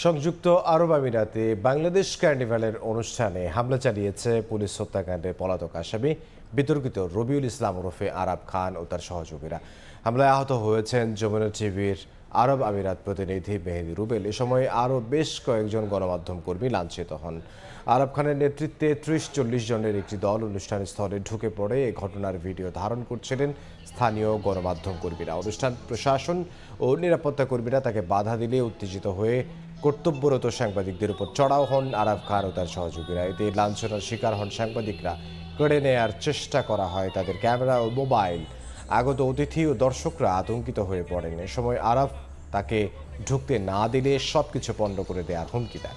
সংযুক্ত আরব আমিরাতে বাংলাদেশ কার্নিভালের অনুষ্ঠানে হামলা চালিয়েছে পুলিশ হত্যাকাণ্ডে পলাতক আসামি বিতর্কিত রবিউল ইসলাম ওরফে আরাব খান ও তার সহযোগীরা। হামলায় আহত হয়েছেন যমুনা টিভির আরব আমিরাত প্রতিনিধি মেহেদি রুবেল। এ সময় আরও বেশ কয়েকজন গণমাধ্যম কর্মী লাঞ্ছিত হন। আরাব খানের নেতৃত্বে ৩০-৪০ জনের একটি দল অনুষ্ঠান স্থলে ঢুকে পড়ে এ ঘটনার ভিডিও ধারণ করছিলেন স্থানীয় গণমাধ্যম কর্মীরা। অনুষ্ঠান প্রশাসন ও নিরাপত্তা কর্মীরা তাকে বাধা দিলে উত্তেজিত হয়ে কর্তব্যরত সাংবাদিকদের উপর চড়াও হন আরাব খান ও তার সহযোগীরা। এতে লাঞ্ছনার শিকার হন সাংবাদিকরা। কেড়ে নেয়ার চেষ্টা করা হয় তাদের ক্যামেরা ও মোবাইল। আগত অতিথি ও দর্শকরা আতঙ্কিত হয়ে পড়েন। এ সময় আরাব তাকে ঢুকতে না দিলে সবকিছু পণ্ড করে দেওয়ার হুমকি দেন।